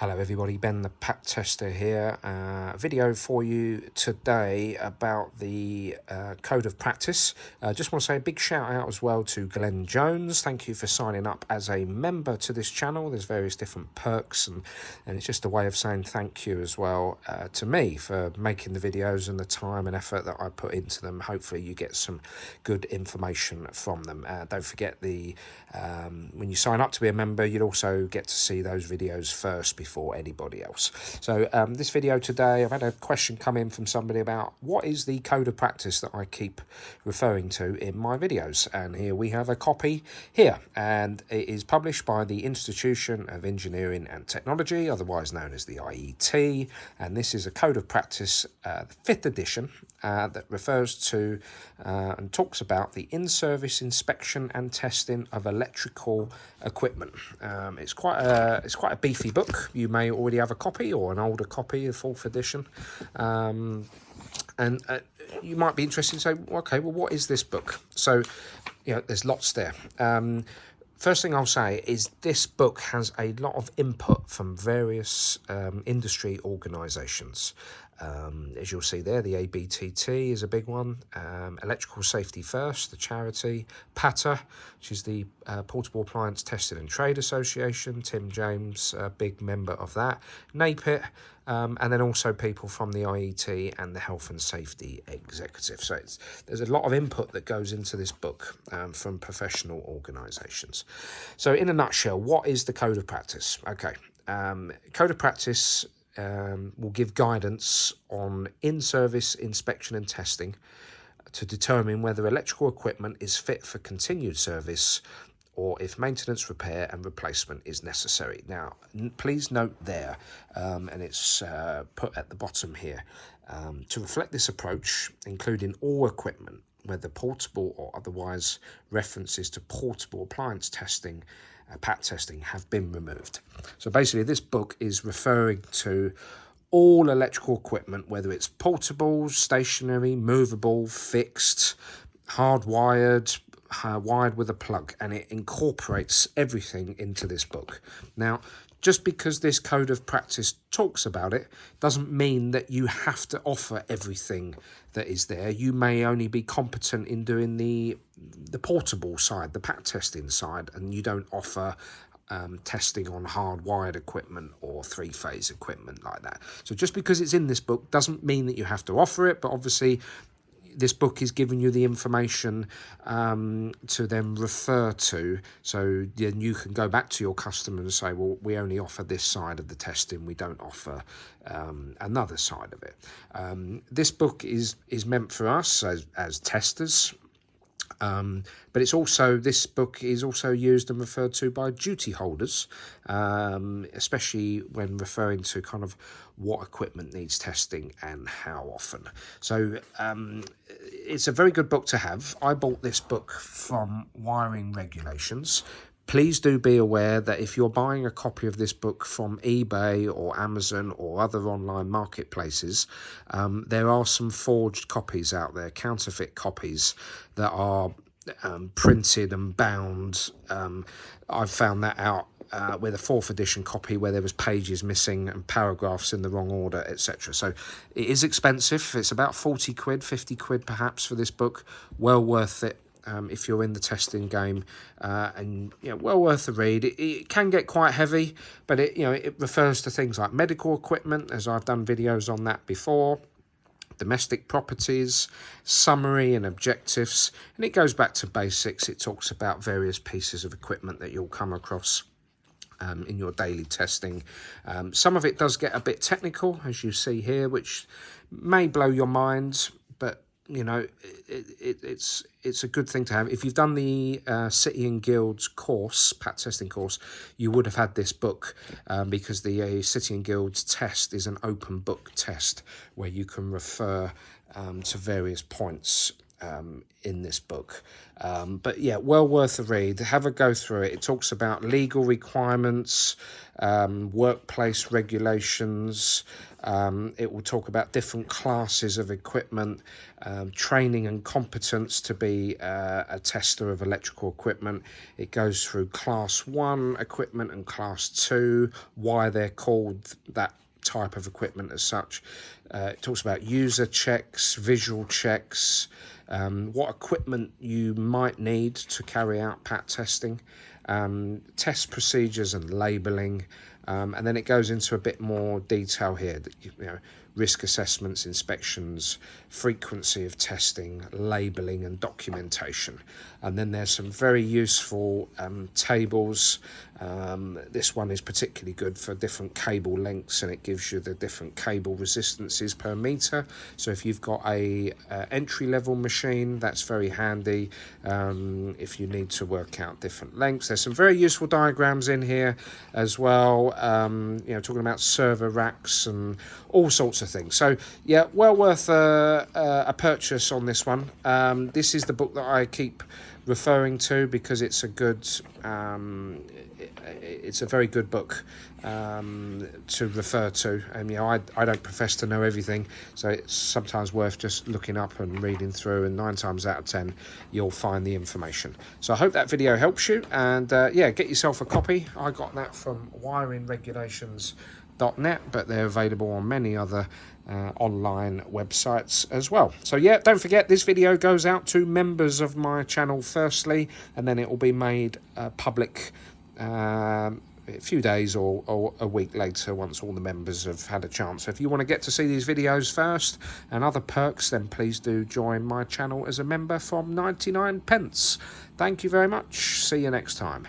Hello everybody, Ben the Pat Tester here. Video for you today about the Code of Practice. Just want to say a big shout out as well to Glenn Jones. Thank you for signing up as a member to this channel. There's various different perks and it's just a way of saying thank you as well to me for making the videos and the time and effort that I put into them. Hopefully you get some good information from them. Don't forget when you sign up to be a member, you'll also get to see those videos first before anybody else. So this video today, I've had a question come in from somebody about what is the code of practice that I keep referring to in my videos, and here we have a copy here, and it is published by the Institution of Engineering and Technology, otherwise known as the IET, and this is a code of practice, the 5th edition, that refers to and talks about the in-service inspection and testing of electrical equipment. It's quite a beefy book. You may already have a copy or an older copy, the 4th edition, and you might be interested and say, okay, well, what is this book? So, there's lots there. First thing I'll say is this book has a lot of input from various industry organisations. As you'll see there, the ABTT is a big one, Electrical Safety First, the charity, PATA, which is the Portable Appliance Testing and Trade Association, Tim James, a big member of that, NAPIT, and then also people from the IET and the Health and Safety Executive. So there's a lot of input that goes into this book from professional organisations. So in a nutshell, what is the Code of Practice? Okay, Code of Practice will give guidance on in-service inspection and testing to determine whether electrical equipment is fit for continued service or if maintenance, repair and replacement is necessary. Now, please note there, and it's put at the bottom here, to reflect this approach, including all equipment, whether portable or otherwise, references to portable appliance testing, PAT testing, have been removed. So basically this book is referring to all electrical equipment, whether it's portable, stationary, movable, fixed, hardwired, wired with a plug, and it incorporates everything into this book. Now, just because this code of practice talks about it doesn't mean that you have to offer everything that is there. You may only be competent in doing the portable side, the PAT testing side, and you don't offer testing on hardwired equipment or three-phase equipment like that. So just because it's in this book doesn't mean that you have to offer it, but obviously this book is giving you the information to then refer to, so then you can go back to your customer and say, well, we only offer this side of the testing, we don't offer another side of it. This book is meant for us as testers, but this book is also used and referred to by duty holders, especially when referring to kind of what equipment needs testing and how often. So it's a very good book to have. I bought this book from Wiring Regulations. Please do be aware that if you're buying a copy of this book from eBay or Amazon or other online marketplaces, there are some forged copies out there, counterfeit copies that are printed and bound. I've found that out with a 4th edition copy where there was pages missing and paragraphs in the wrong order, etc. So it is expensive. It's about 40 quid, 50 quid perhaps for this book. Well worth it. If you're in the testing game, and well worth a read. It can get quite heavy, but it refers to things like medical equipment, as I've done videos on that before, domestic properties, summary and objectives, and it goes back to basics. It talks about various pieces of equipment that you'll come across in your daily testing. Some of it does get a bit technical, as you see here, which may blow your mind, but it's a good thing to have. If you've done the City and Guilds course, PAT testing course, you would have had this book because the City and Guilds test is an open book test where you can refer to various points in this book. But yeah, well worth a read. Have a go through it. It talks about legal requirements, workplace regulations. It will talk about different classes of equipment, training and competence to be a tester of electrical equipment. It goes through class 1 equipment and class 2, why they're called that type of equipment as such. It talks about user checks, visual checks, what equipment you might need to carry out PAT testing, test procedures and labelling, and then it goes into a bit more detail here, that you know, risk assessments, inspections, frequency of testing, labelling and documentation. And then there's some very useful tables. This one is particularly good for different cable lengths, and it gives you the different cable resistances per meter. So if you've got a entry-level machine, that's very handy if you need to work out different lengths. There's some very useful diagrams in here as well, you know, talking about server racks and all sorts of things. So yeah, well worth a purchase on this one. This is the book that I keep referring to because it's a good it's a very good book to refer to, and you know, I don't profess to know everything, so it's sometimes worth just looking up and reading through, and 9 times out of 10 you'll find the information. So I hope that video helps you, and yeah, get yourself a copy. I got that from wiringregulations.net, but they're available on many other online websites as well. So yeah, don't forget, this video goes out to members of my channel firstly, and then it will be made public a few days or a week later once all the members have had a chance. So if you want to get to see these videos first and other perks, then please do join my channel as a member from 99 pence. Thank you very much. See you next time.